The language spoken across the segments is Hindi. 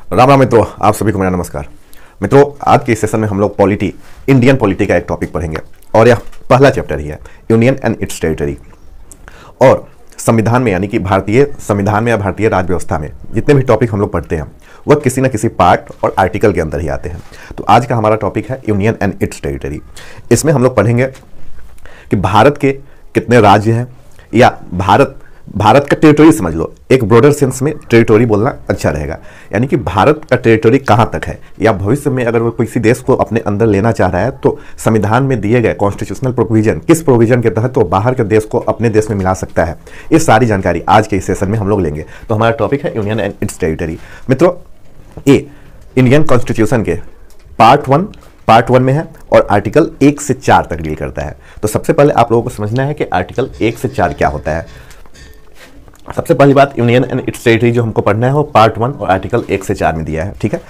राम राम मित्रों, आप सभी को मेरा नमस्कार। मित्रों, आज के इस सेशन में हम लोग इंडियन पॉलिटी का एक टॉपिक पढ़ेंगे और यह पहला चैप्टर ही है, यूनियन एंड इट्स टेरिटरी। और संविधान में यानी कि भारतीय संविधान में या भारतीय राज्य व्यवस्था में जितने भी टॉपिक हम लोग पढ़ते हैं वह किसी न किसी पार्ट और आर्टिकल के अंदर ही आते हैं। तो आज का हमारा टॉपिक है यूनियन एंड इट्स टेरिटरी। इसमें हम लोग पढ़ेंगे कि भारत के कितने राज्य हैं, या भारत का टेरिटरी समझ लो। एक ब्रॉडर सेंस में टेरिटरी बोलना अच्छा रहेगा, यानी कि भारत का टेरिटरी कहाँ तक है, या भविष्य में अगर वो किसी देश को अपने अंदर लेना चाह रहा है तो संविधान में दिए गए कॉन्स्टिट्यूशनल प्रोविजन किस प्रोविजन के तहत तो बाहर के देश को अपने देश में मिला सकता है। ये सारी जानकारी आज के इस सेशन में हम लोग लेंगे। तो हमारा टॉपिक है यूनियन एंड इट्स टेरिटरी। मित्रों, ये इंडियन कॉन्स्टिट्यूशन के पार्ट वन में है और आर्टिकल 1 से 4 तक डील करता है। तो सबसे पहले आप लोगों को समझना है कि आर्टिकल 1 से 4 क्या होता है। सबसे पहली बात, यूनियन एंड इट्स टेरिटरी जो हमको पढ़ना है वो पार्ट 1 और आर्टिकल 1 से 4 में दिया है। ठीक है,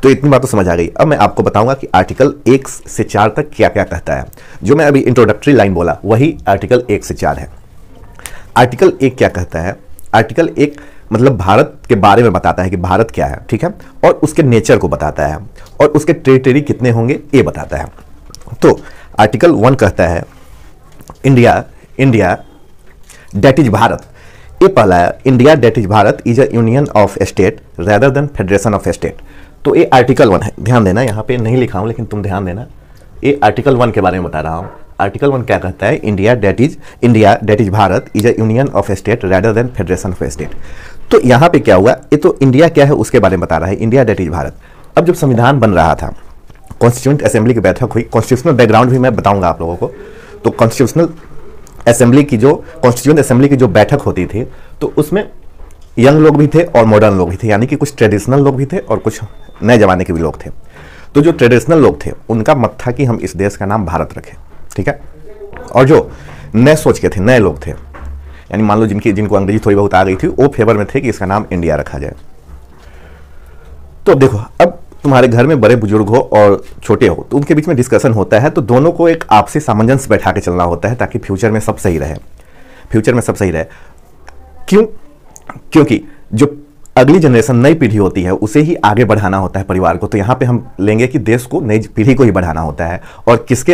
तो इतनी बात तो समझ आ गई। अब मैं आपको बताऊंगा कि आर्टिकल 1 से 4 तक क्या क्या कहता है। जो मैं अभी इंट्रोडक्टरी लाइन बोला वही आर्टिकल 1 से 4 है। आर्टिकल 1 क्या कहता है? आर्टिकल 1 मतलब भारत के बारे में बताता है कि भारत क्या है, ठीक है, और उसके नेचर को बताता है और उसके टेरिटरी कितने होंगे ये बताता है। तो आर्टिकल 1 कहता है इंडिया दैट इज भारत। ये पहला है, India that is Bharat is a union of state rather than federation of state. तो ये आर्टिकल 1 है। ध्यान देना, यहाँ पे नहीं लिखा हूँ लेकिन तुम ध्यान देना, ये आर्टिकल 1 के बारे में बता रहा हूँ। आर्टिकल 1 क्या कहता है? India that is Bharat is a union of state rather than federation of state. तो यहाँ पे क्या हुआ, ये तो इंडिया क्या है उसके बारे में बता रहा है, इंडिया दैट इज भारत। अब जब संविधान बन रहा था, कॉन्स्टिट्यूएंट असेंबली की बैठक हुई, कॉन्स्टिट्यूशनल बैकग्राउंड भी मैं बताऊंगा आप लोगों को। तो कॉन्स्टिट्यूशनल असेंबली की जो कॉन्स्टिट्यूएंट असेंबली की जो बैठक होती थी तो उसमें यंग लोग भी थे और मॉडर्न लोग भी थे, यानी कि कुछ ट्रेडिशनल लोग भी थे और कुछ नए जमाने के भी लोग थे। तो जो ट्रेडिशनल लोग थे उनका मत था कि हम इस देश का नाम भारत रखें, ठीक है, और जो नए सोच के थे, नए लोग थे, यानी मान लो जिनको अंग्रेजी थोड़ी बहुत आ गई थी, वो फेवर में थे कि इसका नाम इंडिया रखा जाए। तो देखो, अब तुम्हारे घर में बड़े बुजुर्ग हो और छोटे हो तो उनके बीच में डिस्कशन होता है, तो दोनों को एक आपसी सामंजस्य बैठा के चलना होता है ताकि फ्यूचर में सब सही रहे। क्योंकि जो अगली जनरेशन, नई पीढ़ी होती है उसे ही आगे बढ़ाना होता है परिवार को। तो यहाँ पे हम लेंगे कि देश को, नई पीढ़ी को ही बढ़ाना होता है, और किसके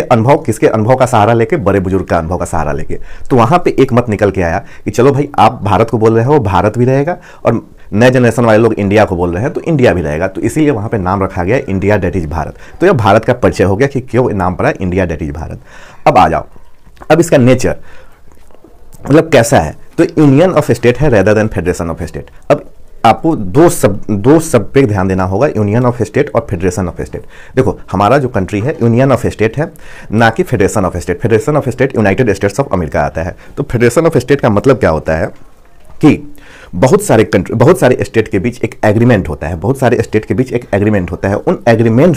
अनुभव का सहारा लेके, बड़े बुजुर्ग का अनुभव का सहारा लेके। तो वहाँ पे एक मत निकल के आया कि चलो भाई, आप भारत को बोल रहे हो, भारत भी रहेगा, और नए जनरेशन वाले लोग इंडिया को बोल रहे हैं तो इंडिया भी रहेगा। तो इसीलिए वहाँ पे नाम रखा गया इंडिया दैट इज भारत। तो यह भारत का परिचय हो गया कि क्यों नाम पड़ा इंडिया दैट इज भारत। अब आ जाओ, अब इसका नेचर मतलब कैसा है? तो यूनियन ऑफ स्टेट है rather than federation of state. अब आपको दो सब पे ध्यान देना होगा, यूनियन ऑफ स्टेट और फेडरेशन ऑफ स्टेट। देखो, हमारा जो कंट्री है यूनियन ऑफ स्टेट है, ना कि federation of state. Federation of state United states of America आता है। तो फेडरेशन ऑफ स्टेट का मतलब क्या होता है कि बहुत सारे स्टेट के बीच एक एग्रीमेंट होता है, उन एग्रीमेंट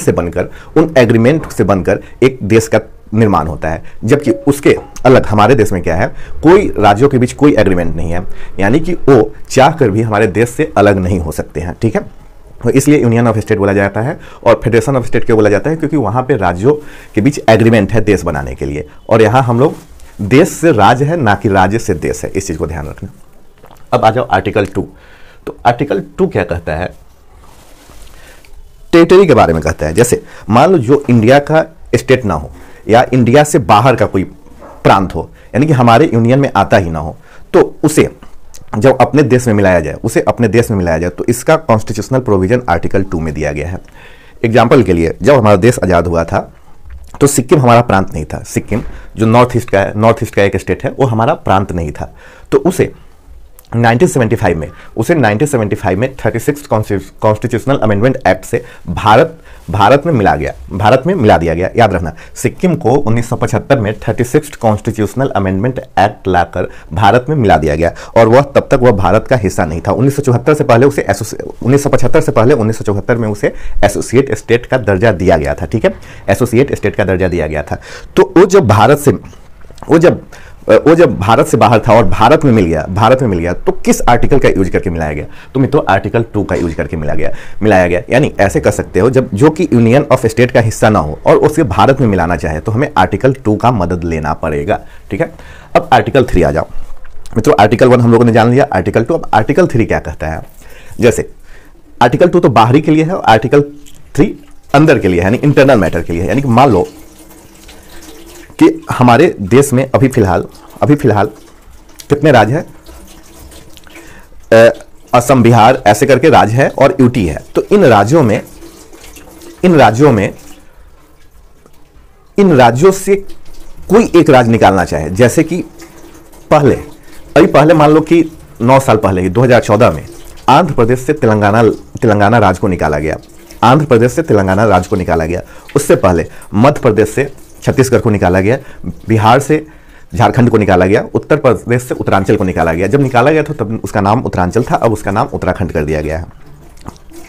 से बनकर एक देश का निर्माण होता है। जबकि उसके अलग हमारे देश में क्या है, कोई राज्यों के बीच कोई एग्रीमेंट नहीं है, यानी कि वो चाह कर भी हमारे देश से अलग नहीं हो सकते हैं, ठीक है। तो इसलिए यूनियन ऑफ स्टेट बोला जाता है। और फेडरेशन ऑफ स्टेट क्यों बोला जाता है? क्योंकि वहाँ पे राज्यों के बीच एग्रीमेंट है देश बनाने के लिए, और यहाँ हम लोग देश से राज्य है, ना कि राज्य से देश है। इस चीज़ को ध्यान रखना। अब आ जाओ आर्टिकल 2। तो आर्टिकल 2 क्या कहता है? टेरिटरी के बारे में कहता है। जैसे मान लो जो इंडिया का स्टेट ना हो या इंडिया से बाहर का कोई प्रांत हो, यानी कि हमारे यूनियन में आता ही ना हो, तो उसे जब अपने देश में मिलाया जाए, तो इसका कॉन्स्टिट्यूशनल प्रोविजन आर्टिकल 2 में दिया गया है। एग्जाम्पल के लिए, जब हमारा देश आज़ाद हुआ था तो सिक्किम हमारा प्रांत नहीं था। सिक्किम जो नॉर्थ ईस्ट का एक स्टेट है, वो हमारा प्रांत नहीं था। तो उसे 1975 में 36 कॉन्स्टिट्यूशनल अमेंडमेंट एक्ट से भारत में मिला दिया गया। याद रखना, सिक्किम को 1975 में 36 कॉन्स्टिट्यूशनल अमेंडमेंट एक्ट लाकर भारत में मिला दिया गया, और वह तब तक वह भारत का हिस्सा नहीं था। 1974 से पहले 1974 में उसे एसोसिएट स्टेट का दर्जा दिया गया था, ठीक है, एसोसिएट स्टेट का दर्जा दिया गया था। तो वो जब भारत से बाहर था और भारत में मिल गया, तो किस आर्टिकल का यूज करके मिलाया गया? तो मित्रों, आर्टिकल 2 का यूज करके मिलाया गया। यानी ऐसे कर सकते हो, जब जो कि यूनियन ऑफ स्टेट का हिस्सा ना हो और उसे भारत में मिलाना चाहे तो हमें आर्टिकल 2 का मदद लेना पड़ेगा, ठीक है। अब आर्टिकल 3 आ जाओ। मित्रों, आर्टिकल 1 हम लोगों ने जान लिया, आर्टिकल 2। अब आर्टिकल 3 क्या कहता है? जैसे आर्टिकल 2 तो बाहरी के लिए है और आर्टिकल 3 अंदर के लिए है, यानी इंटरनल मैटर के लिए है। यानी कि मान लो कि हमारे देश में अभी फिलहाल कितने राज्य हैं? असम, बिहार ऐसे करके राज्य है और यूटी है। तो इन राज्यों से कोई एक राज्य निकालना चाहे, जैसे कि पहले मान लो कि 9 साल पहले ही 2014 में आंध्र प्रदेश से तेलंगाना राज्य को निकाला गया। आंध्र प्रदेश से तेलंगाना राज्य को निकाला गया। उससे पहले मध्य प्रदेश से छत्तीसगढ़ को निकाला गया, बिहार से झारखंड को निकाला गया, उत्तर प्रदेश से उत्तरांचल को निकाला गया। जब निकाला गया था तब उसका नाम उत्तरांचल था, अब उसका नाम उत्तराखंड कर दिया गया है।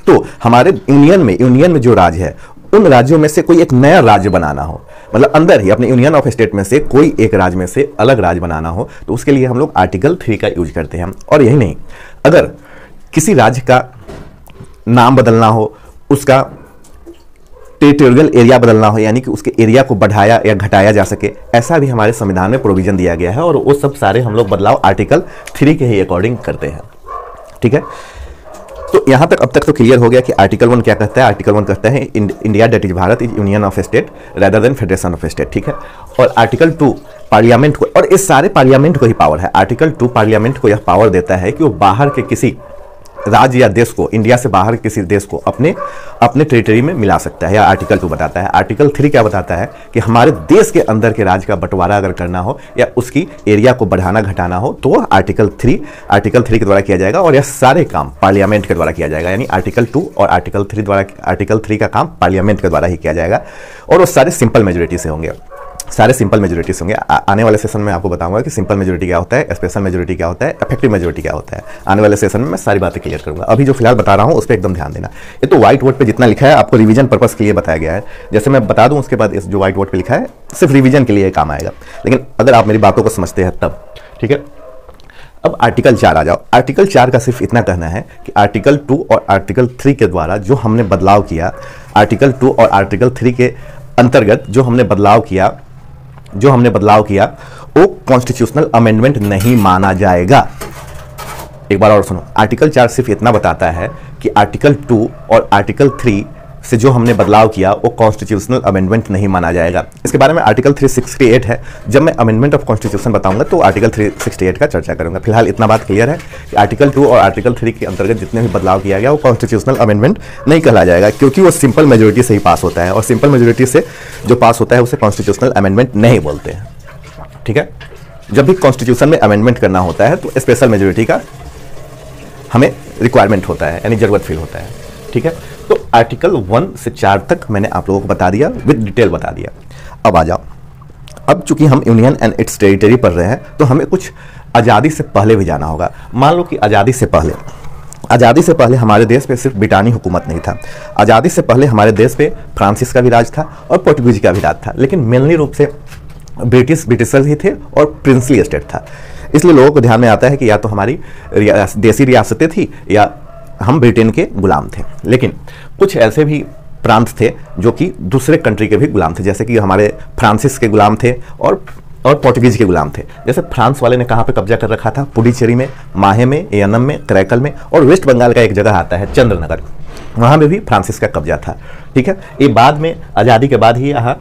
तो हमारे यूनियन में जो राज्य है, उन राज्यों में से कोई एक नया राज्य बनाना हो, मतलब अंदर ही अपने यूनियन ऑफ स्टेट में से कोई एक राज्य में से अलग राज्य बनाना हो, तो उसके लिए हम लोग आर्टिकल 3 का यूज करते हैं। और यही नहीं, अगर किसी राज्य का नाम बदलना हो, उसका टेरिटोरियल एरिया बदलना हो, यानी कि उसके एरिया को बढ़ाया या घटाया जा सके, ऐसा भी हमारे संविधान में प्रोविजन दिया गया है। और वो सब सारे हम लोग बदलाव आर्टिकल 3 के ही अकॉर्डिंग करते हैं। ठीक है, तो यहां तक अब तक तो क्लियर हो गया कि आर्टिकल 1 क्या कहता है। आर्टिकल 1 कहता है India that is Bharat is union of state rather than federation of state. ठीक है, और आर्टिकल 2 पार्लियामेंट को, और इस सारे पार्लियामेंट को ही पावर है। आर्टिकल 2 पार्लियामेंट को यह पावर देता है कि वो बाहर के किसी राज्य या देश को, इंडिया से बाहर किसी देश को अपने टेरिटरी में मिला सकता है, या आर्टिकल 2 बताता है। आर्टिकल 3 क्या बताता है कि हमारे देश के अंदर के राज्य का बंटवारा अगर करना हो या उसकी एरिया को बढ़ाना घटाना हो, तो वह आर्टिकल 3 के द्वारा किया जाएगा। और यह सारे काम पार्लियामेंट के द्वारा किया जाएगा, यानी आर्टिकल 2 और आर्टिकल 3 का काम पार्लियामेंट के द्वारा ही किया जाएगा। और वो सारे सिंपल मेजोरिटी से होंगे, आने वाले सेशन में आपको बताऊंगा कि सिंपल मेजोरिटी क्या होता है, स्पेशल मेजोरिटी क्या होता है, इफेक्टिव मेजोरिटी क्या होता है। आने वाले सेशन में मैं सारी बातें क्लियर करूंगा। अभी जो फिलहाल बता रहा हूं उस पर एकदम ध्यान देना। ये तो व्हाइट बोर्ड पे जितना लिखा है आपको रिवीजन पर्पस के लिए बताया गया है। जैसे मैं बता दूं उसके बाद इस जो व्हाइट बोर्ड पे लिखा है सिर्फ रिवीजन के लिए काम आएगा, लेकिन अगर आप मेरी बातों को समझते हैं तब। ठीक है, अब आर्टिकल 4 आ जाओ। आर्टिकल 4 का सिर्फ इतना कहना है कि आर्टिकल 2 और आर्टिकल 3 के द्वारा जो हमने बदलाव किया, आर्टिकल 2 और आर्टिकल 3 के अंतर्गत जो हमने बदलाव किया वो कॉन्स्टिट्यूशनल अमेंडमेंट नहीं माना जाएगा। एक बार और सुनो, आर्टिकल 4 सिर्फ इतना बताता है कि आर्टिकल 2 और आर्टिकल 3 से जो हमने बदलाव किया वो कॉन्स्टिट्यूशनल अमेंडमेंट नहीं माना जाएगा। इसके बारे में आर्टिकल 368 है, जब मैं अमेंडमेंट ऑफ कॉन्स्टिट्यूशन बताऊंगा तो आर्टिकल 368 का चर्चा करूंगा। फिलहाल इतना बात क्लियर है कि आर्टिकल 2 और आर्टिकल 3 के अंतर्गत जितने भी बदलाव किया गया वो कॉन्स्टिट्यूशनल अमेंडमेंट नहीं कहला जाएगा, क्योंकि वो सिंपल मेजोरिटी से ही पास होता है, और सिंपल मेजोरिटी से जो पास होता है उसे कॉन्स्टिट्यूशनल अमेंडमेंट नहीं बोलते हैं। ठीक है, जब भी कॉन्स्टिट्यूशन में अमेंडमेंट करना होता है तो स्पेशल मेजोरिटी का हमें रिक्वायरमेंट होता है, यानी जरूरत फील होता है। ठीक है, तो आर्टिकल 1 से 4 तक मैंने आप लोगों को बता दिया, विद डिटेल बता दिया। अब आ जाओ, अब चूंकि हम यूनियन एंड इट्स टेरिटरी पढ़ रहे हैं तो हमें कुछ आज़ादी से पहले भी जाना होगा। मान लो कि आज़ादी से पहले हमारे देश पे सिर्फ ब्रिटानी हुकूमत नहीं था। आज़ादी से पहले हमारे देश पे फ्रांसिस का भी राज था और पोर्टुगीज का भी राज था, लेकिन मेनली रूप से ब्रिटिशर्स ही थे और प्रिंसली स्टेट था। इसलिए लोगों को ध्यान में आता है कि या तो हमारी देसी रियासतें थी या हम ब्रिटेन के गुलाम थे। लेकिन कुछ ऐसे भी प्रांत थे जो कि दूसरे कंट्री के भी गुलाम थे, जैसे कि हमारे फ्रांसिस के गुलाम थे और पोर्टुगीज के गुलाम थे। जैसे फ्रांस वाले ने कहाँ पे कब्जा कर रखा था? पुडुचेरी में, माहे में, एनम में, करैकल में, और वेस्ट बंगाल का एक जगह आता है चंद्रनगर, वहाँ में भी फ्रांसिस का कब्जा था। ठीक है, ये बाद में आज़ादी के बाद ही यहाँ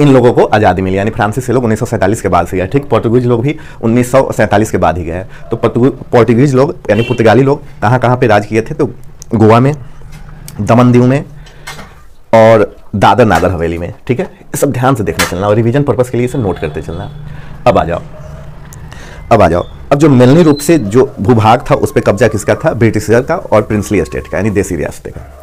इन लोगों को आज़ादी मिली, यानी फ्रांसीसी से लोग 1947 के बाद से गए। ठीक, पोर्टुगीज लोग भी 1947 के बाद ही गए। तो पोर्टुगीज लोग यानी पुर्तगाली लोग कहाँ पे राज किए थे? तो गोवा में, दमन दीव में और दादर नागर हवेली में। ठीक है, ये सब ध्यान से देखने चलना और रिवीजन पर्पस के लिए इसे नोट करते चलना। अब आ जाओ, अब जो मेनली रूप से जो भूभाग था उस पर कब्जा किसका था? ब्रिटिशर का और प्रिंसली स्टेट का, यानी देसी रियासतें का।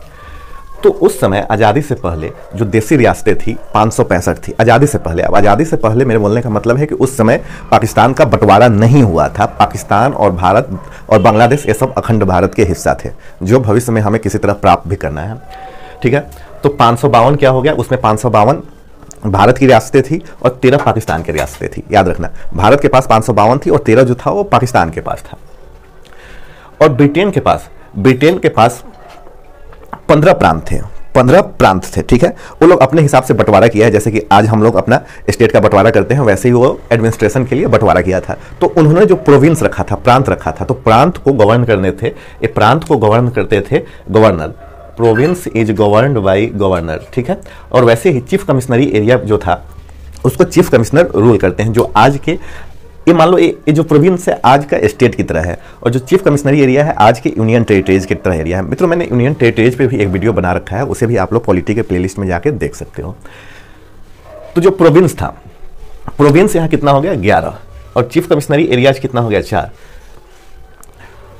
तो उस समय आज़ादी से पहले जो देसी रियासतें थी 565 थी आज़ादी से पहले। अब आज़ादी से पहले मेरे बोलने का मतलब है कि उस समय पाकिस्तान का बंटवारा नहीं हुआ था। पाकिस्तान और भारत और बांग्लादेश ये सब अखंड भारत के हिस्सा थे, जो भविष्य में हमें किसी तरह प्राप्त भी करना है। ठीक है, तो 552 क्या हो गया? उसमें 552 भारत की रियासतें थी और 13 पाकिस्तान की रियासतें थी। याद रखना, भारत के पास 552 थी और 13 जो था वो पाकिस्तान के पास था। और ब्रिटेन के पास 15 प्रांत थे। 15 प्रांत थे, ठीक है। वो लोग अपने हिसाब से बंटवारा किया है, जैसे कि आज हम लोग अपना स्टेट का बंटवारा करते हैं, वैसे ही वो एडमिनिस्ट्रेशन के लिए बंटवारा किया था। तो उन्होंने जो प्रोविंस रखा था, प्रांत रखा था, तो प्रांत को गवर्न करने थे, ये प्रांत को गवर्न करते थे governor. Province is governed by governor, ठीक है। और वैसे ही चीफ कमिश्नरी एरिया जो था उसको चीफ कमिश्नर रूल करते हैं, जो आज के ये मान लो ये जो प्रोविंस है आज का स्टेट की तरह है, और जो चीफ कमिश्नरी एरिया है आज के यूनियन टेरिटरीज की तरह एरिया है। मित्रों, मैंने यूनियन टेरिटरीज पे भी एक वीडियो बना रखा है, उसे भी आप लोग पॉलिटी के प्लेलिस्ट में जाके देख सकते हो। तो जो प्रोविंस था, प्रोविंस यहाँ कितना हो गया 11, और चीफ कमिश्नरी एरियाज कितना हो गया 4।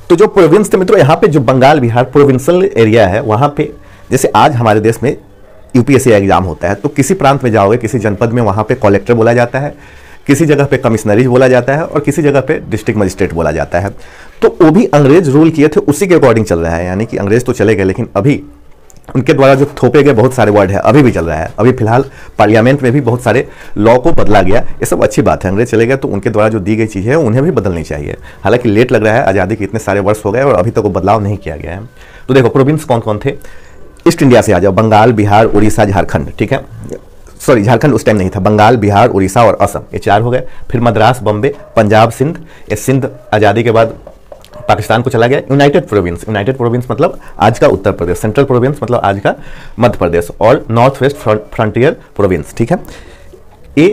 तो जो प्रोविंस थे मित्रों, यहाँ पे जो बंगाल बिहार प्रोविंशियल एरिया है, वहाँ पे जैसे आज हमारे देश में यूपीएससी एग्जाम होता है, तो किसी प्रांत में जाओगे, किसी जनपद में, वहाँ पे कलेक्टर बोला जाता है, किसी जगह पे कमिश्नरी बोला जाता है, और किसी जगह पे डिस्ट्रिक्ट मजिस्ट्रेट बोला जाता है। तो वो भी अंग्रेज रूल किए थे, उसी के अकॉर्डिंग चल रहा है, यानी कि अंग्रेज तो चले गए, लेकिन अभी उनके द्वारा जो थोपे गए बहुत सारे वर्ड है अभी भी चल रहा है। अभी फिलहाल पार्लियामेंट में भी बहुत सारे लॉ को बदला गया, ये सब अच्छी बात है। अंग्रेज चले गए तो उनके द्वारा जो दी गई चीज़ें हैं उन्हें भी बदलनी चाहिए। हालांकि लेट लग रहा है, आज़ादी के इतने सारे वर्ष हो गए और अभी तक वो बदलाव नहीं किया गया है। तो देखो प्रोविंस कौन कौन थे, ईस्ट इंडिया से आ जाओ, बंगाल बिहार उड़ीसा झारखंड, ठीक है। सॉरी, झारखंड उस टाइम नहीं था, बंगाल बिहार उड़ीसा और असम, ये 4 हो गए। फिर मद्रास बॉम्बे पंजाब सिंध, ये सिंध आज़ादी के बाद पाकिस्तान को चला गया। यूनाइटेड प्रोविंस मतलब आज का उत्तर प्रदेश, सेंट्रल प्रोविंस मतलब आज का मध्य प्रदेश, और नॉर्थ वेस्ट फ्रंटियर प्रोविंस, ठीक है। ये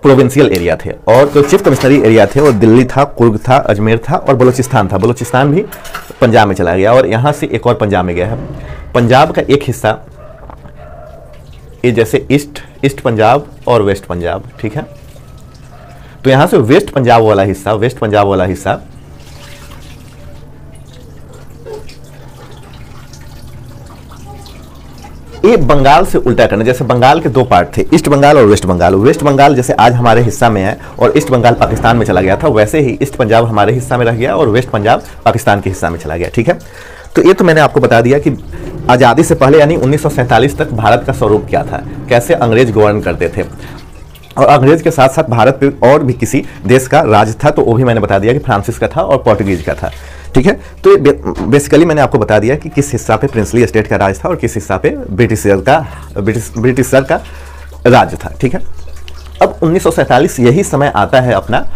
प्रोविंशियल एरिया थे। और जो चीफ कमिश्नरी एरिया थे वो दिल्ली था, कुर्ग था, अजमेर था और बलूचिस्तान था। बलूचिस्तान भी पंजाब में चला गया, और यहाँ से एक और पंजाब में गया है। पंजाब का एक हिस्सा ये जैसे ईस्ट पंजाब और वेस्ट पंजाब, ठीक है। तो यहां से वेस्ट पंजाब वाला हिस्सा ये बंगाल से उल्टा करना। जैसे बंगाल के 2 पार्ट थे, ईस्ट बंगाल और वेस्ट बंगाल। वेस्ट बंगाल जैसे आज हमारे हिस्सा में है और ईस्ट बंगाल पाकिस्तान में चला गया था, वैसे ही ईस्ट पंजाब हमारे हिस्सा में रह गया और वेस्ट पंजाब पाकिस्तान के हिस्सा में चला गया, ठीक है। तो ये तो मैंने आपको बता दिया कि आज़ादी से पहले यानी 1947 तक भारत का स्वरूप क्या था, कैसे अंग्रेज गवर्न करते थे, और अंग्रेज के साथ साथ भारत पे और भी किसी देश का राज था, तो वो भी मैंने बता दिया कि फ्रांसिस का था और पोर्टुगीज का था, ठीक है। तो बेसिकली मैंने आपको बता दिया कि किस हिस्सा पे प्रिंसली स्टेट का राज था और किस हिस्सा पे ब्रिटिशर का राज था, ठीक है। अब 1947 यही समय आता है अपना,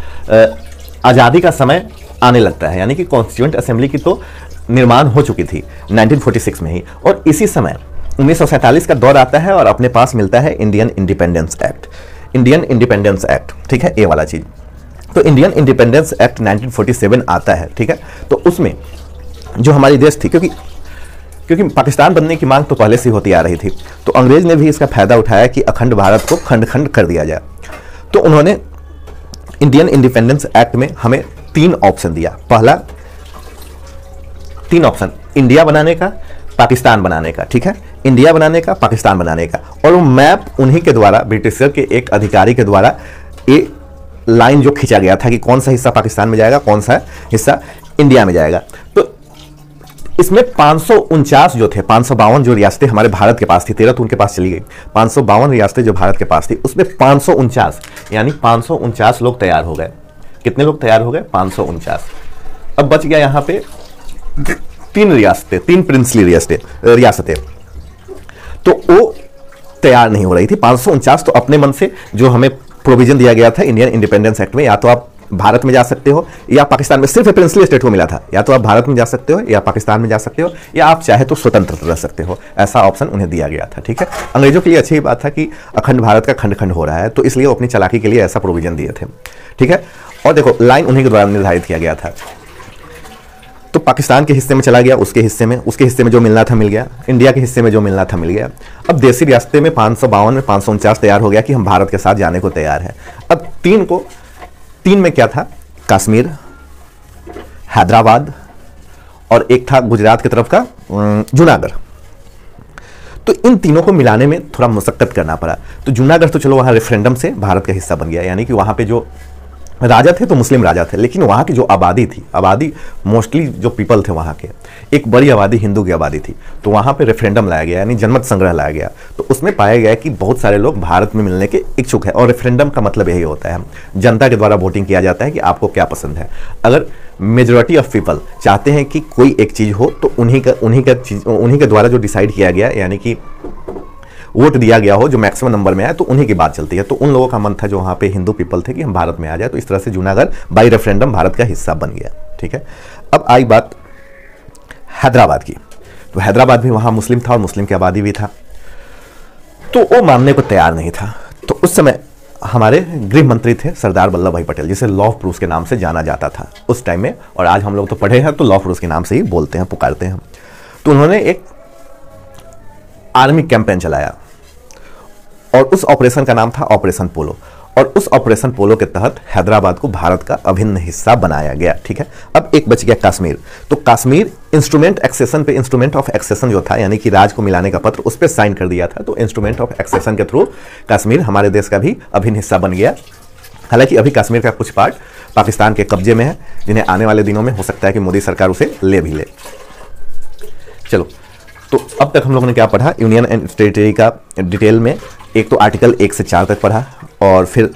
आज़ादी का समय आने लगता है, यानी कि कॉन्स्टिट्यूएंट असेंबली की तो निर्माण हो चुकी थी 1946 में ही, और इसी समय 1947 का दौर आता है और अपने पास मिलता है इंडियन इंडिपेंडेंस एक्ट, ठीक है, ये वाला चीज। तो इंडियन इंडिपेंडेंस एक्ट 1947 आता है, ठीक है। तो उसमें जो हमारी देश थी, क्योंकि पाकिस्तान बनने की मांग तो पहले से होती आ रही थी, तो अंग्रेज ने भी इसका फायदा उठाया कि अखंड भारत को खंड खंड कर दिया जाए। तो उन्होंने इंडियन इंडिपेंडेंस एक्ट में हमें 3 ऑप्शन दिया। पहला 3 ऑप्शन, इंडिया बनाने का, पाकिस्तान बनाने का, ठीक है, इंडिया बनाने का, पाकिस्तान बनाने का। और वो मैप उन्हीं के द्वारा, ब्रिटिशर के एक अधिकारी के द्वारा ये लाइन जो खींचा गया था कि कौन सा हिस्सा पाकिस्तान में जाएगा, कौन सा हिस्सा इंडिया में जाएगा। तो इसमें 549 जो थे, 552 जो रियासतें हमारे भारत के पास थी, 13 तो उनके पास चली गई, 552 रियासतें जो भारत के पास थी, उसमें 549 यानी 549 लोग तैयार हो गए। कितने लोग तैयार हो गए? 549। अब बच गया यहां पे 3 रियासतें, 3 प्रिंसली रियासतें, तो वो तैयार नहीं हो रही थी। 549 तो अपने मन से जो हमें प्रोविजन दिया गया था इंडियन इंडिपेंडेंस एक्ट में, या तो आप भारत में जा सकते हो या पाकिस्तान में, सिर्फ प्रिंसली स्टेट को मिला था, या तो आप भारत में जा सकते हो या पाकिस्तान में जा सकते हो, या आप चाहे तो स्वतंत्र रह सकते हो, ऐसा ऑप्शन उन्हें दिया गया था, ठीक है। अंग्रेजों के लिए अच्छी बात था कि अखंड भारत का खंड खंड हो रहा है, तो इसलिए वो अपनी चालाकी के लिए ऐसा प्रोविजन दिए थे, ठीक है। और देखो लाइन उन्हीं के द्वारा निर्धारित किया गया था। तो पाकिस्तान के हिस्से में चला गया, उसके हिस्से में जो मिलना था मिल गया, इंडिया के हिस्से में जो मिलना था मिल गया। अब देसी रियासतें में 552 में 549 तैयार हो गया कि हम भारत के साथ जाने को तैयार है। अब 3 में क्या था? कश्मीर, हैदराबाद और एक था गुजरात की तरफ का जूनागढ़। तो इन तीनों को मिलाने में थोड़ा मुशक्कत करना पड़ा। तो जूनागढ़ तो चलो वहां रेफरेंडम से भारत का हिस्सा बन गया, यानी कि वहां पे जो राजा थे तो मुस्लिम राजा थे, लेकिन वहाँ की जो आबादी थी, आबादी मोस्टली जो पीपल थे वहाँ के, एक बड़ी आबादी हिंदू की आबादी थी, तो वहाँ पे रेफरेंडम लाया गया, यानी जनमत संग्रह लाया गया। तो उसमें पाया गया कि बहुत सारे लोग भारत में मिलने के इच्छुक हैं, और रेफरेंडम का मतलब यही होता है, जनता के द्वारा वोटिंग किया जाता है कि आपको क्या पसंद है। अगर मेजॉरिटी ऑफ पीपल चाहते हैं कि कोई एक चीज़ हो, तो उन्हीं के द्वारा जो डिसाइड किया गया, यानी कि वोट दिया गया हो, जो मैक्सिमम नंबर में आए, तो उन्हीं की बात चलती है। तो उन लोगों का मन था जो वहाँ पे हिंदू पीपल थे कि हम भारत में आ जाए, तो इस तरह से जूनागढ़ बाई रेफरेंडम भारत का हिस्सा बन गया। ठीक है, अब आई बात हैदराबाद की। तो हैदराबाद भी वहाँ मुस्लिम था और मुस्लिम की आबादी भी था, तो वो मानने को तैयार नहीं था। तो उस समय हमारे गृह मंत्री थे सरदार वल्लभ भाई पटेल, जिसे लॉ ऑफ प्रूफ के नाम से जाना जाता था उस टाइम में, और आज हम लोग तो पढ़े हैं तो लॉ ऑफ प्रूफ के नाम से ही बोलते हैं, पुकारते हैं। तो उन्होंने एक आर्मी कैंपेन चलाया और उस ऑपरेशन का नाम था ऑपरेशन पोलो, और उस ऑपरेशन पोलो के तहत हैदराबाद को भारत का अभिन्न हिस्सा बनाया गया। ठीक है, अब एक बच गया कश्मीर। तो कश्मीर इंस्ट्रूमेंट एक्सेशन पे, इंस्ट्रूमेंट ऑफ एक्सेशन जो था, यानी कि राज को मिलाने का पत्र, उस पर साइन कर दिया था। तो इंस्ट्रूमेंट ऑफ एक्सेशन के थ्रू कश्मीर हमारे देश का भी अभिन्न हिस्सा बन गया। हालांकि अभी कश्मीर का कुछ पार्ट पाकिस्तान के कब्जे में है, जिन्हें आने वाले दिनों में हो सकता है कि मोदी सरकार उसे ले भी ले। चलो, तो अब तक हम लोगों ने क्या पढ़ा, यूनियन एंड टेरिटरी का डिटेल में। एक तो आर्टिकल 1 से 4 तक पढ़ा, और फिर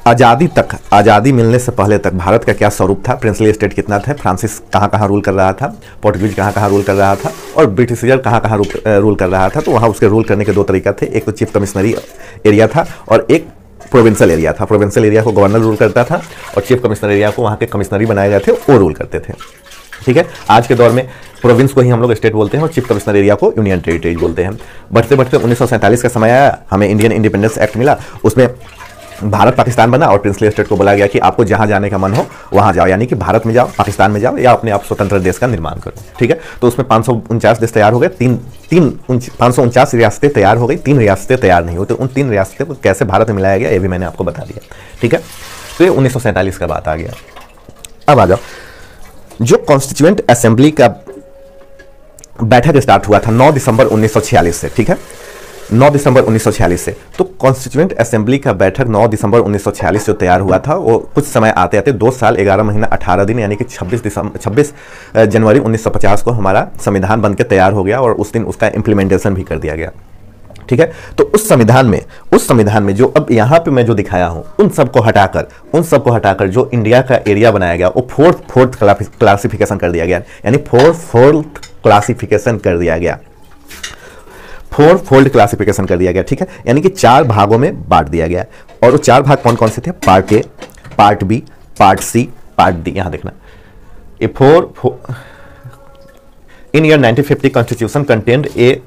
आज़ादी तक, आज़ादी मिलने से पहले तक भारत का क्या स्वरूप था, प्रिंसली स्टेट कितना था, फ्रांसिस कहाँ कहाँ रूल कर रहा था, पोर्टुगीज कहाँ कहाँ रूल कर रहा था, और ब्रिटिशर कहाँ कहाँ रूल कर रहा था। तो वहाँ उसके रूल करने के दो तरीका थे, एक तो चीफ कमिश्नरी एरिया था और एक प्रोविंशियल एरिया था। प्रोविंशियल एरिया को गवर्नर रूल करता था और चीफ कमिश्नर एरिया को वहाँ के कमिश्नरी बनाए गए थे, वो रूल करते थे। ठीक है, आज के दौर में प्रोविंस को ही हम लोग स्टेट बोलते हैं और चीफ कमिश्नर एरिया को यूनियन टेरिटरी बोलते हैं। बढ़ते बढ़ते 1947 का समय आया, हमें इंडियन इंडिपेंडेंस एक्ट मिला, उसमें भारत पाकिस्तान बना और प्रिंसली स्टेट को बोला गया कि आपको जहां जाने का मन हो वहां जाओ, यानी कि भारत में जाओ, पाकिस्तान में जाओ, या अपने आप स्वतंत्र देश का निर्माण करो। ठीक है, तो उसमें 549 देश तैयार हो गए, 549 रियासतें तैयार हो गई, 3 रियासतें तैयार नहीं हुई। तो उन 3 रियासतें को कैसे भारत में मिलाया गया, ये भी मैंने आपको बता दिया। ठीक है, तो ये 1947 का बात आ गया। अब आ जाओ, जो कॉन्स्टिट्यूएंट असेंबली का बैठक स्टार्ट हुआ था 9 दिसंबर 1946 से। ठीक है, 9 दिसंबर 1946 से। तो कॉन्स्टिट्यूएंट असेंबली का बैठक 9 दिसंबर 1946 जो तैयार हुआ था, वो कुछ समय आते आते 2 साल 11 महीना 18 दिन, यानी कि 26 जनवरी 1950 को हमारा संविधान बनकर तैयार हो गया, और उस दिन उसका इम्प्लीमेंटेशन भी कर दिया गया। ठीक है, तो उस संविधान में जो अब यहाँ पे मैं जो दिखाया हूँ, उन सबको हटाकर जो इंडिया का एरिया बनाया गया, वो फोर्थ क्लासिफिकेशन कर दिया गया, यानी फोर्थ क्लासिफिकेशन कर दिया गया, 4 फोल्ड क्लासिफिकेशन कर दिया गया। ठीक है, यानी कि 4 भागों में बांट दिया गया। और वो 4 भाग कौन कौन से थे, part A, part B, part C, part D. यहां देखना, ये 4 in year 1950 constitution content a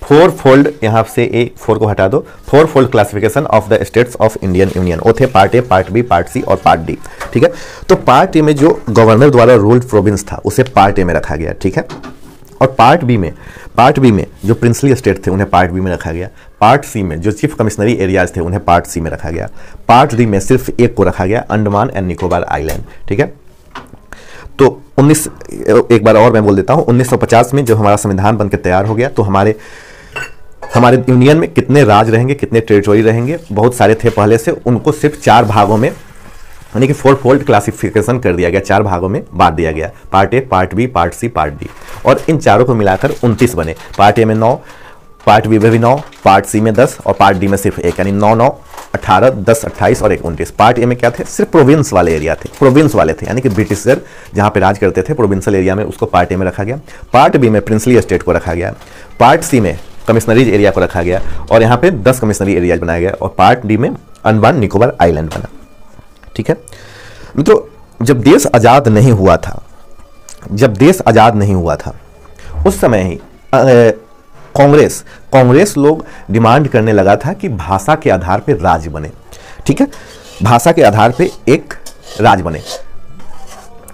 4 fold, यहां से ए 4 को हटा दो, 4 fold classification of the states of Indian union. वो थे part A, part B, part C और पार्ट डी। ठीक है, तो पार्ट ए में जो गवर्नर द्वारा रूल्ड प्रोविंस था, उसे पार्ट ए में रखा गया। ठीक है, और पार्ट बी में जो प्रिंसली स्टेट थे, उन्हें पार्ट बी में रखा गया। पार्ट सी में जो चीफ कमिश्नरी एरियाज थे, उन्हें पार्ट सी में रखा गया। पार्ट डी में सिर्फ एक को रखा गया, अंडमान एंड निकोबार आइलैंड। ठीक है, तो एक बार और मैं बोल देता हूं, 1950 में जब हमारा संविधान बनकर तैयार हो गया, तो हमारे यूनियन में कितने राज रहेंगे, कितने टेरिटोरी रहेंगे, बहुत सारे थे पहले से, उनको सिर्फ 4 भागों में, यानी कि 4 फोल्ड क्लासिफिकेशन कर दिया गया, 4 भागों में बांट दिया गया, part A, part B, part C, part D. और इन चारों को मिलाकर 29 बने। पार्ट ए में 9, पार्ट बी में भी 9, पार्ट सी में 10 और पार्ट डी में सिर्फ 1, यानी 9, 9, 18, 10, 28 और 1, 29। पार्ट ए में क्या थे, सिर्फ प्रोविंस वाले एरिया थे, प्रोविंस वाले थे, यानी कि ब्रिटिशर जहां पे राज करते थे प्रोविंशियल एरिया में, उसको पार्ट ए में रखा गया। पार्ट बी में प्रिंसली स्टेट को रखा गया। पार्ट सी में कमिश्नरीज एरिया को रखा गया, और यहाँ पे 10 कमिश्नरी एरियाज बनाया गया, और पार्ट डी में अंडमान निकोबार आइलैंड बना। ठीक है मित्रों, जब देश आज़ाद नहीं हुआ था, उस समय ही कांग्रेस लोग डिमांड करने लगा था कि भाषा के आधार पे राज्य बने। ठीक है, भाषा के आधार पे एक राज्य बने,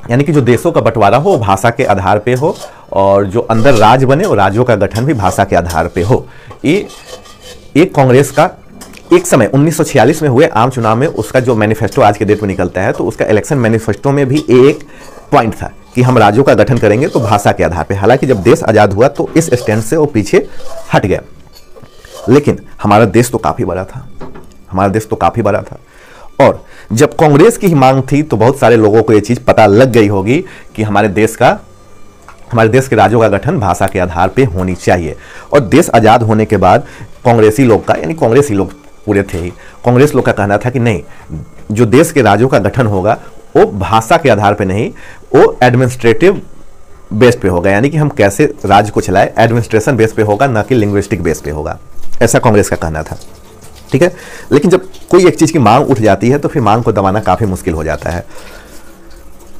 यानी कि जो देशों का बंटवारा हो वो भाषा के आधार पे हो, और जो अंदर राज्य बने और राज्यों का गठन भी भाषा के आधार पे हो। ये कांग्रेस का एक समय 1946 में हुए आम चुनाव में उसका जो मैनिफेस्टो आज के डेट में निकलता है, तो उसका इलेक्शन मैनिफेस्टो में भी एक पॉइंट था कि हम राज्यों का गठन करेंगे तो भाषा के आधार पे। हालांकि जब देश आज़ाद हुआ तो इस स्टैंड से वो पीछे हट गया, लेकिन हमारा देश तो काफ़ी बड़ा था, और जब कांग्रेस की ही मांग थी तो बहुत सारे लोगों को ये चीज़ पता लग गई होगी कि हमारे देश के राज्यों का गठन भाषा के आधार पे होनी चाहिए। और देश आज़ाद होने के बाद कांग्रेसी लोग पूरे थे ही, कांग्रेस लोग का कहना था कि नहीं, जो देश के राज्यों का गठन होगा वो भाषा के आधार पे नहीं, वो एडमिनिस्ट्रेटिव बेस पे होगा, यानी कि हम कैसे राज्य को चलाए एडमिनिस्ट्रेशन बेस पे होगा, ना कि लिंग्विस्टिक बेस पे होगा, ऐसा कांग्रेस का कहना था। ठीक है, लेकिन जब कोई एक चीज की मांग उठ जाती है तो फिर मांग को दबाना काफी मुश्किल हो जाता है।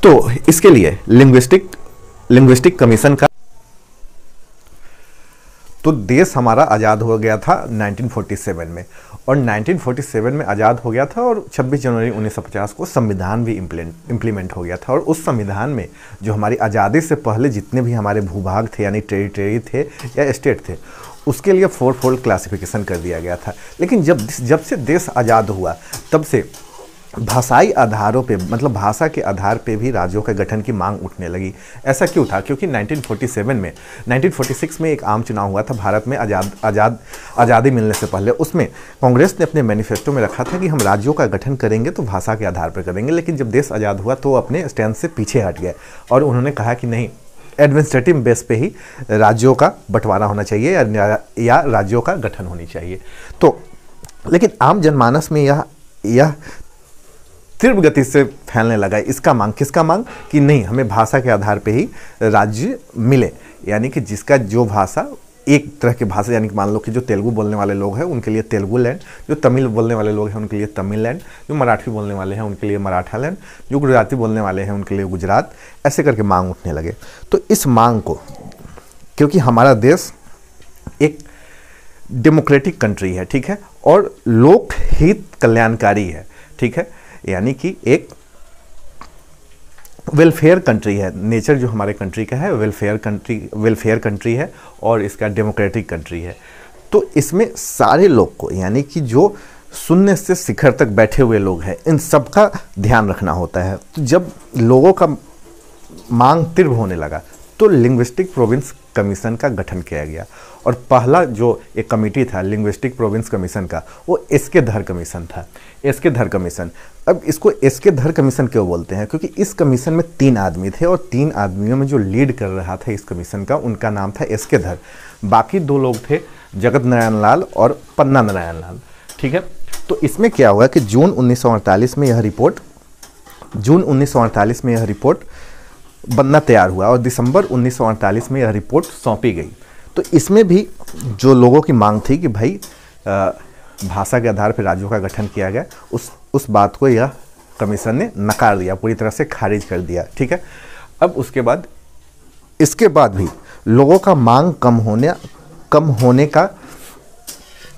तो इसके लिए लिंग्विस्टिक कमीशन का, तो देश हमारा आज़ाद हो गया था 1947 में, और 1947 में आज़ाद हो गया था, और 26 जनवरी 1950 को संविधान भी इम्प्लीमेंट हो गया था। और उस संविधान में जो हमारी आज़ादी से पहले जितने भी हमारे भूभाग थे, यानी टेरिटरी थे या स्टेट थे, उसके लिए 4 फोल्ड क्लासिफिकेशन कर दिया गया था। लेकिन जब से देश आज़ाद हुआ तब से भाषाई आधारों पे, मतलब भाषा के आधार पे भी राज्यों के गठन की मांग उठने लगी। ऐसा क्यों था? क्योंकि 1946 में एक आम चुनाव हुआ था भारत में आज़ादी मिलने से पहले। उसमें कांग्रेस ने अपने मैनिफेस्टो में रखा था कि हम राज्यों का गठन करेंगे तो भाषा के आधार पर करेंगे। लेकिन जब देश आज़ाद हुआ तो अपने स्टैंड से पीछे हट गए और उन्होंने कहा कि नहीं, एडमिनिस्ट्रेटिव बेस पे ही राज्यों का बंटवारा होना चाहिए या राज्यों का गठन होनी चाहिए। तो लेकिन आम जनमानस में यह तीव्र गति से फैलने लगा। किसका मांग कि नहीं, हमें भाषा के आधार पे ही राज्य मिले, यानी कि जिसका जो भाषा, एक तरह की भाषा, यानी कि मान लो कि जो तेलुगु बोलने वाले लोग हैं उनके लिए तेलुगु लैंड, जो तमिल बोलने वाले लोग हैं उनके लिए तमिल लैंड, जो मराठी बोलने वाले हैं उनके लिए मराठा लैंड, जो गुजराती बोलने वाले हैं उनके लिए गुजरात, ऐसे करके मांग उठने लगे। तो इस मांग को, क्योंकि हमारा देश एक डेमोक्रेटिक कंट्री है, ठीक है, और लोक हित कल्याणकारी है, ठीक है, यानी कि एक वेलफेयर कंट्री है। नेचर जो हमारे कंट्री का है वेलफेयर कंट्री है और इसका डेमोक्रेटिक कंट्री है। तो इसमें सारे लोग को, यानी कि जो शून्य से शिखर तक बैठे हुए लोग हैं, इन सब का ध्यान रखना होता है। तो जब लोगों का मांग तीव्र होने लगा तो लिंग्विस्टिक प्रोविंस कमीशन का गठन किया गया, और पहला जो एक कमेटी था लिंग्विस्टिक प्रोविंस कमीशन का, वो एस.के. धर कमीशन था। एस.के. धर कमीशन, अब इसको एस.के. धर कमीशन क्यों बोलते हैं? क्योंकि इस कमीशन में 3 आदमी थे, और 3 आदमियों में जो लीड कर रहा था इस कमीशन का, उनका नाम था एस.के. धर। बाकी 2 लोग थे जगत नारायण लाल और पन्ना नारायण लाल, ठीक है। तो इसमें क्या हुआ कि जून 1948 में यह रिपोर्ट बनना तैयार हुआ, और दिसंबर 1948 में यह रिपोर्ट सौंपी गई। तो इसमें भी जो लोगों की मांग थी कि भाई भाषा के आधार पर राज्यों का गठन किया गया, उस बात को यह कमीशन ने नकार दिया, पूरी तरह से खारिज कर दिया, ठीक है। अब इसके बाद भी लोगों का मांग कम होने का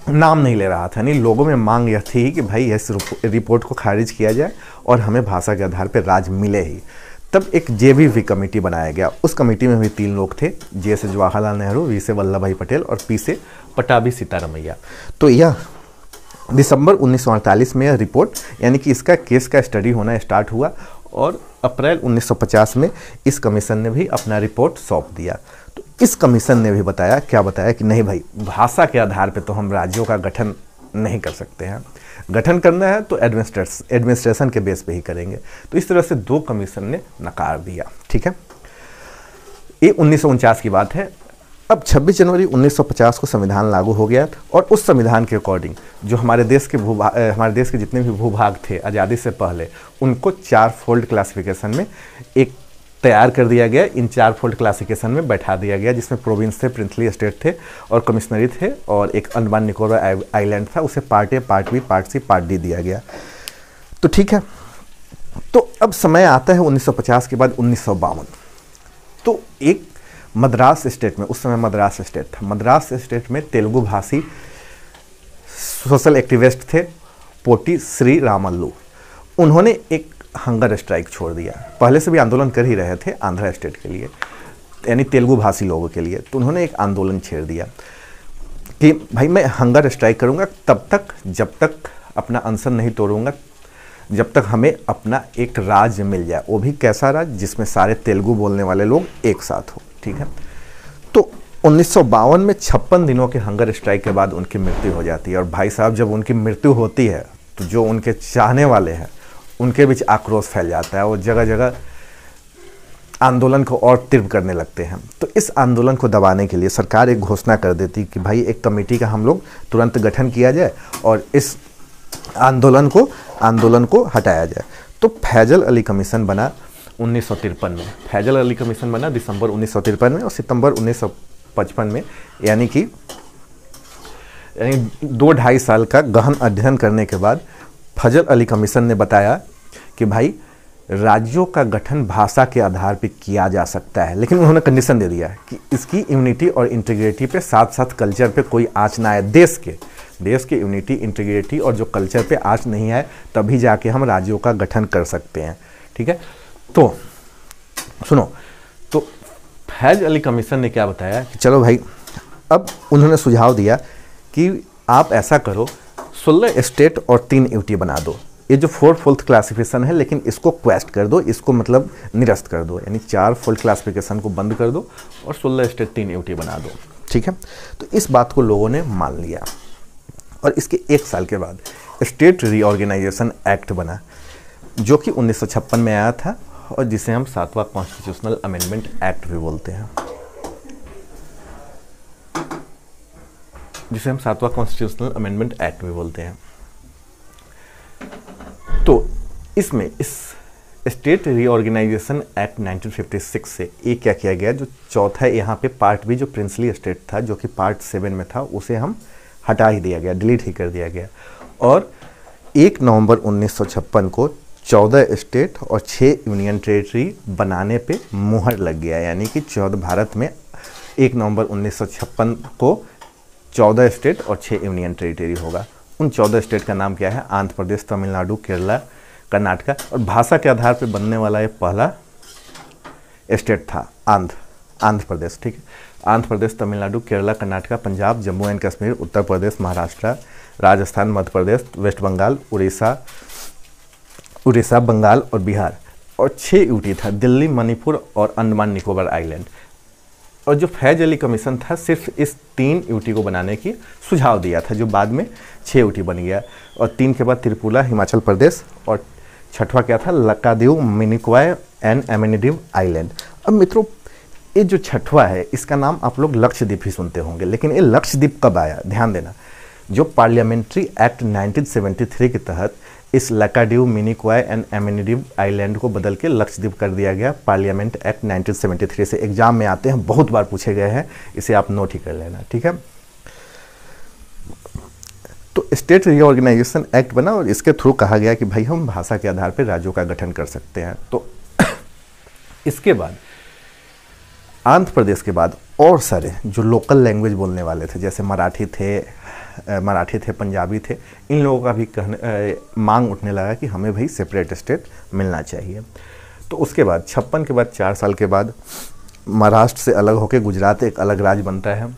नाम नहीं ले रहा था। नहीं, लोगों में मांग यह थी कि भाई इस रिपोर्ट को खारिज किया जाए और हमें भाषा के आधार पर राज्य मिले ही। तब एक JVV कमेटी बनाया गया। उस कमेटी में भी 3 लोग थे, J से जवाहरलाल नेहरू, V से वल्लभ भाई पटेल और P से पटाभी सीतारमैया। तो यह दिसंबर 1948 में यह रिपोर्ट, यानी कि इसका केस का स्टडी होना स्टार्ट हुआ, और अप्रैल 1950 में इस कमीशन ने भी अपना रिपोर्ट सौंप दिया। तो इस कमीशन ने भी बताया कि नहीं भाई, भाषा के आधार पर तो हम राज्यों का गठन नहीं कर सकते हैं, गठन करना है तो एडमिनिस्ट्रेशन के बेस पे ही करेंगे। तो इस तरह से 2 कमीशन ने नकार दिया, ठीक है। ये 1949 की बात है। अब 26 जनवरी 1950 को संविधान लागू हो गया, और उस संविधान के अकॉर्डिंग जो हमारे देश के जितने भी भूभाग थे आज़ादी से पहले, उनको 4 फोल्ड क्लासिफिकेशन में एक तैयार कर दिया गया। इन 4 फोल्ड क्लासिफिकेशन में बैठा दिया गया, जिसमें प्रोविंस थे, प्रिंसली स्टेट थे, और कमिश्नरी थे, और एक अंडमान निकोबार आइलैंड था, उसे part A, part B, part C, part D दिया गया। तो ठीक है, तो अब समय आता है 1950 के बाद 1952। तो एक मद्रास स्टेट में, उस समय मद्रास स्टेट था, मद्रास स्टेट में तेलुगु भाषी सोशल एक्टिविस्ट थे पोटी श्री रामल्लू। उन्होंने एक हंगर स्ट्राइक छोड़ दिया। पहले से भी आंदोलन कर ही रहे थे आंध्र स्टेट के लिए, यानी तेलुगु भाषी लोगों के लिए। तो उन्होंने एक आंदोलन छेड़ दिया कि भाई मैं हंगर स्ट्राइक करूंगा तब तक, जब तक अपना अनशन नहीं तोड़ूंगा, जब तक हमें अपना एक राज्य मिल जाए, वो भी कैसा राज्य जिसमें सारे तेलुगु बोलने वाले लोग एक साथ हो, ठीक है। तो 1952 में 56 दिनों के हंगर स्ट्राइक के बाद उनकी मृत्यु हो जाती है। और भाई साहब, जब उनकी मृत्यु होती है तो जो उनके चाहने वाले हैं उनके बीच आक्रोश फैल जाता है, वो जगह जगह आंदोलन को और तीव्र करने लगते हैं। तो इस आंदोलन को दबाने के लिए सरकार एक घोषणा कर देती कि भाई एक कमेटी का हम लोग तुरंत गठन किया जाए और इस आंदोलन को हटाया जाए। तो फैजल अली कमीशन बना, 1953 में। फैजल अली कमीशन बना दिसंबर 1953 में और सितंबर 1955 में, यानी 2-2.5 साल का गहन अध्ययन करने के बाद फजल अली कमीशन ने बताया कि भाई राज्यों का गठन भाषा के आधार पर किया जा सकता है, लेकिन उन्होंने कंडीशन दे दिया कि इसकी यूनिटी और इंटीग्रिटी पे साथ साथ कल्चर पे कोई आँच ना आए। देश के यूनिटी, इंटीग्रिटी और जो कल्चर पे आँच नहीं आए तभी जाके हम राज्यों का गठन कर सकते हैं। ठीक है, तो सुनो, तो फैज अली कमीशन ने क्या बताया कि चलो भाई, अब उन्होंने सुझाव दिया कि आप ऐसा करो, 16 स्टेट और 3 यूटी बना दो। ये जो 4th क्लासिफिकेशन है, लेकिन इसको क्वेस्ट कर दो, इसको मतलब निरस्त कर दो, यानी 4th क्लासिफिकेशन को बंद कर दो और 16 स्टेट 3 यूटी बना दो। ठीक है, तो इस बात को लोगों ने मान लिया और इसके 1 साल के बाद स्टेट रीऑर्गेनाइजेशन एक्ट बना, जो कि 1956 में आया था और जिसे हम 7वां कॉन्स्टिट्यूशनल अमेंडमेंट एक्ट भी बोलते हैं, तो इसमें इस स्टेट रीऑर्गेनाइजेशन एक्ट 1956 से एक क्या किया गया, जो चौथा यहाँ पे पार्ट बी जो प्रिंसली स्टेट था, जो कि पार्ट 7 में था, उसे हम हटा ही दिया गया, डिलीट ही कर दिया गया। और 1 नवंबर 1956 को 14 स्टेट और 6 यूनियन टेरिटरी बनाने पे मुहर लग गया, यानी कि 14 भारत में 1 नवंबर 1956 को 14 स्टेट और 6 यूनियन टेरिटरी होगा। उन 14 स्टेट का नाम क्या है? आंध्र प्रदेश, तमिलनाडु, केरला, कर्नाटका। और भाषा के आधार पर बनने वाला ये पहला स्टेट था आंध्र प्रदेश। ठीक है, आंध्र प्रदेश, तमिलनाडु, केरला, कर्नाटका, पंजाब, जम्मू एंड कश्मीर, उत्तर प्रदेश, महाराष्ट्र, राजस्थान, मध्य प्रदेश, वेस्ट बंगाल, उड़ीसा, बंगाल और बिहार। और 6 यूटी था, दिल्ली, मणिपुर और अंडमान निकोबार आइलैंड। और जो फैज अली कमीशन था, सिर्फ इस 3 यूटी को बनाने की सुझाव दिया था, जो बाद में 6 यूटी बन गया। और 3 के बाद त्रिपुरा, हिमाचल प्रदेश, और 6वां क्या था? Lakshadweep, Minicoy and Amindivi island. अब मित्रों, ये जो 6वां है, इसका नाम आप लोग लक्षद्वीप ही सुनते होंगे, लेकिन ये लक्षद्वीप कब आया? ध्यान देना, जो पार्लियामेंट्री एक्ट 1973 के तहत इस लक्षद्वीप, मिनिकॉय एंड एमिनिड्यू आइलैंड को बदल के लक्षद्वीप कर दिया गया, पार्लियामेंट एक्ट 1973 से। एग्जाम में आते हैं, बहुत बार पूछे गए हैं, इसे आप नोट ही कर लेना। ठीक है, तो स्टेट रीऑर्गेनाइजेशन एक्ट बना और इसके थ्रू कहा गया कि भाई हम भाषा के आधार पर राज्यों का गठन कर सकते हैं। तो इसके बाद आंध्र प्रदेश के बाद और सारे जो लोकल लैंग्वेज बोलने वाले थे, जैसे मराठी थे, पंजाबी थे, इन लोगों का भी मांग उठने लगा कि हमें भाई सेपरेट स्टेट मिलना चाहिए। तो उसके बाद 56 के बाद 4 साल के बाद महाराष्ट्र से अलग होकर गुजरात एक अलग राज्य बनता है,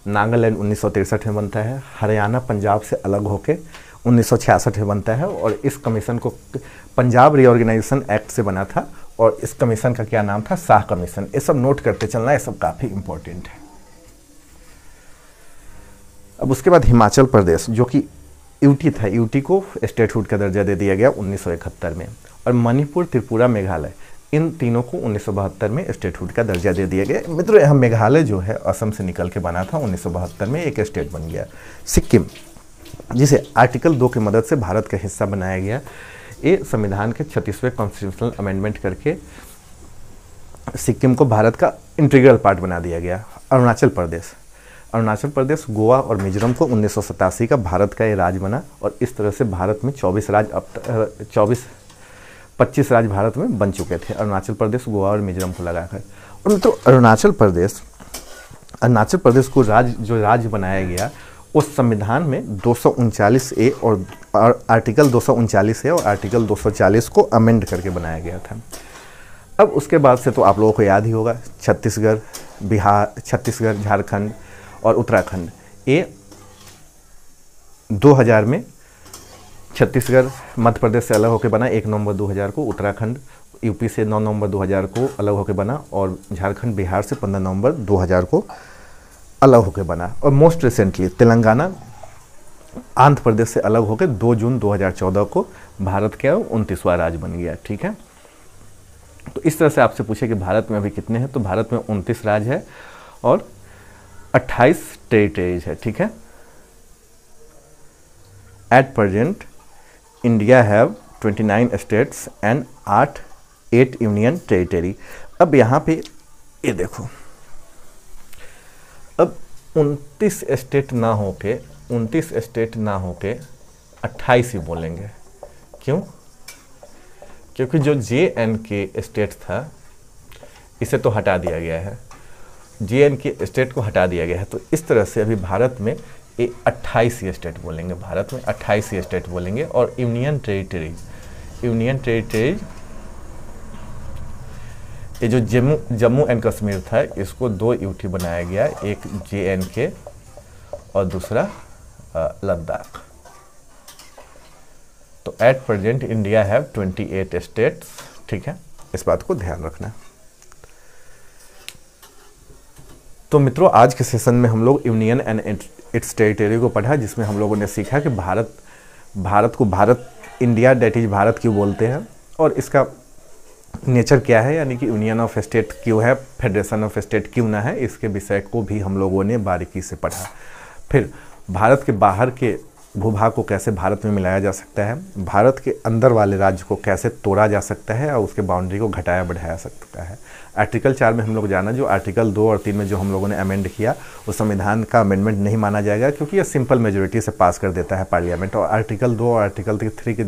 नागालैंड 1963 में बनता है, हरियाणा पंजाब से अलग होकर 1966 में बनता है। और इस कमीशन को पंजाब रीऑर्गेनाइजेशन एक्ट से बना था और इस कमीशन का क्या नाम था? शाह कमीशन। ये सब नोट करते चलना, ये सब काफ़ी इंपॉर्टेंट है। अब उसके बाद हिमाचल प्रदेश, जो कि यूटी था, यूटी को स्टेटहुड का दर्जा दे दिया गया 1971 में। और मणिपुर, त्रिपुरा, मेघालय, इन तीनों को 1972 में स्टेटहुड का दर्जा दे दिया गया। मित्रों, यहाँ मेघालय जो है असम से निकल के बना था, 1972 में एक स्टेट बन गया। सिक्किम, जिसे आर्टिकल 2 की मदद से भारत का हिस्सा बनाया गया, ये संविधान के 36वें कॉन्स्टिट्यूशनल अमेंडमेंट करके सिक्किम को भारत का इंटीग्रल पार्ट बना दिया गया। अरुणाचल प्रदेश, गोवा और मिजोरम को 1987 का भारत का ये राज्य बना और इस तरह से भारत में 24 राज्य, अब 25 राज्य भारत में बन चुके थे, अरुणाचल प्रदेश, गोवा और मिजोरम को लगाकर। और मित्रों, अरुणाचल प्रदेश को जो राज्य बनाया गया, उस संविधान में 239A और आर्टिकल 239A और आर्टिकल 240 को अमेंड करके बनाया गया था। अब उसके बाद से तो आप लोगों को याद ही होगा, छत्तीसगढ़, झारखंड और उत्तराखंड, ये 2000 में छत्तीसगढ़ मध्य प्रदेश से अलग होकर बना 1 नवंबर 2000 को, उत्तराखंड यूपी से 9 नवंबर 2000 को अलग होकर बना और झारखंड बिहार से 15 नवंबर 2000 को अलग होकर बना। और मोस्ट रिसेंटली तेलंगाना आंध्र प्रदेश से अलग होकर 2 जून 2014 को भारत का 29वां राज्य बन गया। ठीक है, तो इस तरह से आपसे पूछे कि भारत में अभी कितने हैं, तो भारत में 29 राज्य है और 28 टेरिटरीज है। ठीक है, at present India have 29 states and 8 8 union territory. अब यहाँ पे ये देखो, अब 29 स्टेट ना होके 28 ही बोलेंगे। क्यों? क्योंकि जो JNK स्टेट था इसे तो हटा दिया गया है, JNK स्टेट को हटा दिया गया है। तो इस तरह से अभी भारत में ये 28 स्टेट बोलेंगे, भारत में 28 स्टेट बोलेंगे। और यूनियन टेरिटरी ये जो जम्मू एंड कश्मीर था इसको 2 यूटी बनाया गया, एक JNK और दूसरा लद्दाख। तो at present India have 28 states. ठीक है, इस बात को ध्यान रखना। तो मित्रों, आज के सेशन में हम लोग यूनियन एंड इट्स टेरिटरी को पढ़ा, जिसमें हम लोगों ने सीखा कि भारत को इंडिया दैट इज भारत क्यों बोलते हैं और इसका नेचर क्या है, यानी कि यूनियन ऑफ स्टेट क्यों है, फेडरेशन ऑफ स्टेट क्यों ना है, इसके विषय को भी हम लोगों ने बारीकी से पढ़ा। फिर भारत के बाहर के भूभाग को कैसे भारत में मिलाया जा सकता है, भारत के अंदर वाले राज्य को कैसे तोड़ा जा सकता है और उसके बाउंड्री को घटाया बढ़ाया सकता है। आर्टिकल 4 में हम लोग जाना, जो आर्टिकल 2 और 3 में जो हम लोगों ने अमेंड किया वो संविधान का अमेंडमेंट नहीं माना जाएगा, क्योंकि ये सिंपल मेजोरिटी से पास कर देता है पार्लियामेंट। और आर्टिकल 2 और आर्टिकल 3 के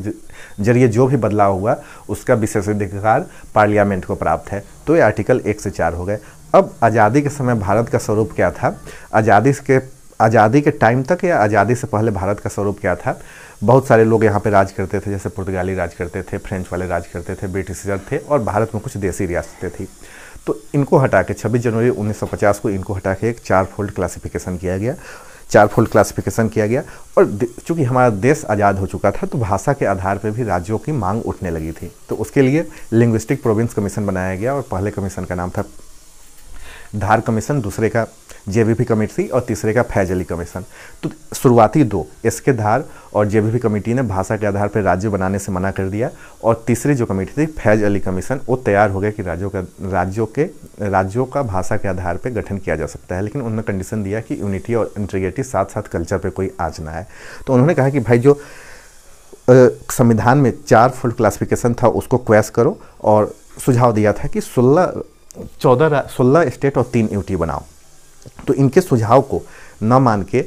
जरिए जो भी बदलाव हुआ उसका विशेषाधिकार पार्लियामेंट को प्राप्त है। तो ये आर्टिकल 1 से 4 हो गए। अब आज़ादी के समय भारत का स्वरूप क्या था, आज़ादी के टाइम तक या आज़ादी से पहले भारत का स्वरूप क्या था। बहुत सारे लोग यहाँ पे राज करते थे, जैसे पुर्तगाली राज करते थे, फ्रेंच वाले राज करते थे, ब्रिटिशर थे, और भारत में कुछ देसी रियासतें थी। तो इनको हटा के 26 जनवरी 1950 को इनको हटा के एक 4 फोल्ड क्लासिफिकेशन किया गया। और चूंकि हमारा देश आज़ाद हो चुका था तो भाषा के आधार पर भी राज्यों की मांग उठने लगी थी। तो उसके लिए लिंग्विस्टिक प्रोविंस कमीशन बनाया गया, और पहले कमीशन का नाम था धार कमीशन, दूसरे का JVP कमेटी और तीसरे का फैज अली कमीशन। तो शुरुआती 2 SK धार और JVP कमेटी ने भाषा के आधार पर राज्य बनाने से मना कर दिया, और तीसरी जो कमेटी थी फैज अली कमीशन, वो तैयार हो गया कि राज्यों का भाषा के आधार पर गठन किया जा सकता है। लेकिन उन्होंने कंडीशन दिया कि यूनिटी और इंटीग्रिटी साथ साथ कल्चर पर कोई आँच ना आए। तो उन्होंने कहा कि भाई जो संविधान में 4 फोल्ड क्लासिफिकेशन था उसको क्वैश करो, और सुझाव दिया था कि 16 स्टेट और 3 यूटी बनाओ। तो इनके सुझाव को न मान के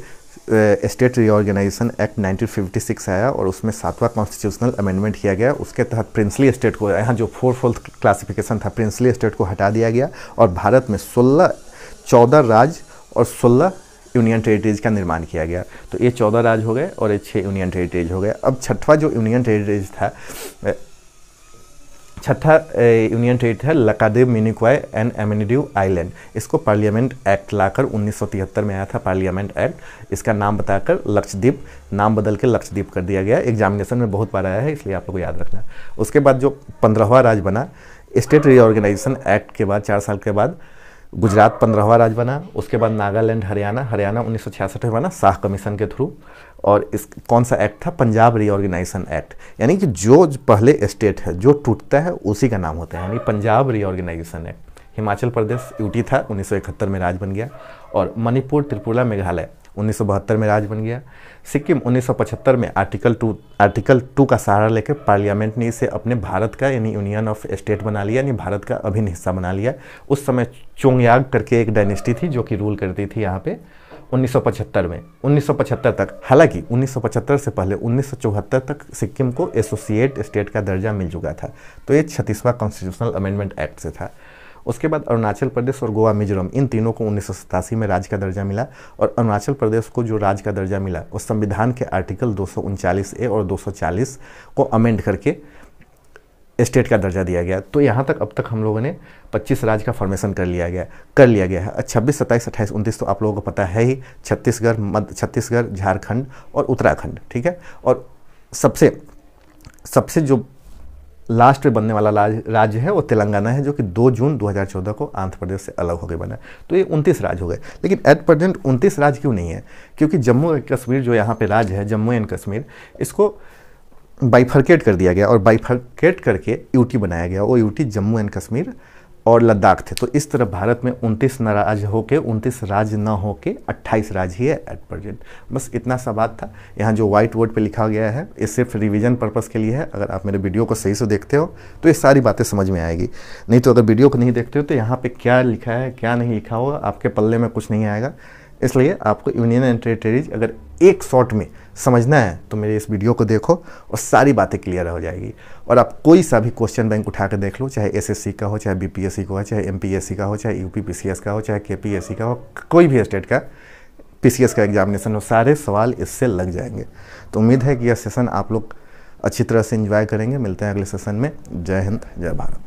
स्टेट रीऑर्गेनाइजेशन एक्ट 1956 आया, और उसमें 7वां कॉन्स्टिट्यूशनल अमेंडमेंट किया गया। उसके तहत प्रिंसली स्टेट को, यहाँ जो 4 फोल्ड क्लासिफिकेशन था, प्रिंसली स्टेट को हटा दिया गया, और भारत में 14 राज्य और 16 यूनियन टेरिटरीज का निर्माण किया गया। तो ये 14 राज्य हो गए और ये 6 यूनियन टेरिटरीज हो गए। अब छठा यूनियन टेरिटरी था लक्षद्वीप, मिनिकॉय एंड एमिनिड्यू आइलैंड। इसको पार्लियामेंट एक्ट लाकर 1973 में आया था पार्लियामेंट एक्ट। इसका नाम बताकर लक्षद्वीप, नाम बदल के लक्षद्वीप कर दिया गया। एग्जामिनेशन में बहुत बार आया है, इसलिए आप लोग को याद रखना। उसके बाद जो 15वां राज्य बना स्टेट रीऑर्गेनाइजेशन एक्ट के बाद, 4 साल के बाद गुजरात 15वां राज्य बना। उसके बाद नागालैंड, हरियाणा 1966 में बना शाह कमीशन के थ्रू। और इस कौन सा एक्ट था, पंजाब रीऑर्गेनाइजेशन एक्ट। यानी कि जो पहले स्टेट है जो टूटता है उसी का नाम होता है, यानी Punjab reorganisation act. Himachal Pradesh UT था, 1971 में राज्य बन गया। और मणिपुर, त्रिपुरा, मेघालय 1972 में राज्य बन गया। सिक्किम 1975 में आर्टिकल 2 का सहारा लेकर पार्लियामेंट ने इसे अपने भारत का यानी यूनियन ऑफ स्टेट बना लिया, यानी भारत का अभिन्न हिस्सा बना लिया। उस समय चोंगयाग करके एक डायनेस्टी थी जो कि रूल करती थी यहाँ पे 1975 में, 1975 तक। हालांकि 1975 से पहले 1974 तक सिक्किम को एसोसिएट स्टेट का दर्जा मिल चुका था। तो ये 36वां कॉन्स्टिट्यूशनल अमेंडमेंट एक्ट से था। उसके बाद अरुणाचल प्रदेश और गोवा, मिजोरम, इन तीनों को 1987 में राज्य का दर्जा मिला। और अरुणाचल प्रदेश को जो राज्य का दर्जा मिला उस संविधान के आर्टिकल 239A और 240 को अमेंड करके स्टेट का दर्जा दिया गया। तो यहाँ तक अब तक हम लोगों ने 25 राज्य का फॉर्मेशन कर लिया गया है। 26, 27, 28, 29 तो आप लोगों को पता है ही, छत्तीसगढ़, झारखंड और उत्तराखंड, ठीक है। और सबसे जो लास्ट पे बनने वाला राज्य है वो तेलंगाना है, जो कि 2 जून 2014 को आंध्र प्रदेश से अलग होकर बना। तो ये 29 राज्य हो गए। लेकिन एट प्रेजेंट 29 राज्य क्यों नहीं है, क्योंकि जम्मू एंड कश्मीर जो यहाँ पे राज्य है, जम्मू एंड कश्मीर, इसको बाइफर्केट कर दिया गया और बाइफर्केट करके यूटी बनाया गया। वो यूटी जम्मू एंड कश्मीर और लद्दाख थे। तो इस तरह भारत में 29 राज्य होके 29 राज्य ना होके 28 राज्य ही है एट प्रेजेंट। बस इतना सा बात था। यहाँ जो व्हाइट बोर्ड पे लिखा गया है ये सिर्फ रिवीजन पर्पस के लिए है। अगर आप मेरे वीडियो को सही से देखते हो तो ये सारी बातें समझ में आएगी, नहीं तो अगर वीडियो को नहीं देखते हो तो यहाँ पे क्या लिखा है क्या नहीं लिखा होगा आपके पल्ले में कुछ नहीं आएगा। इसलिए आपको यूनियन एंड टेरिटरीज अगर एक शॉट में समझना है तो मेरे इस वीडियो को देखो और सारी बातें क्लियर हो जाएगी। और आप कोई सा भी क्वेश्चन बैंक उठा कर देख लो, चाहे एसएससी का हो, चाहे बीपीएससी का हो, चाहे एमपीएससी का हो, चाहे यूपीपीसीएस का हो, चाहे केपीएससी का हो, कोई भी स्टेट का पीसीएस का एग्जामिनेशन हो, सारे सवाल इससे लग जाएंगे। तो उम्मीद है कि यह सेशन आप लोग अच्छी तरह से एंजॉय करेंगे। मिलते हैं अगले सेशन में। जय हिंद, जय भारत।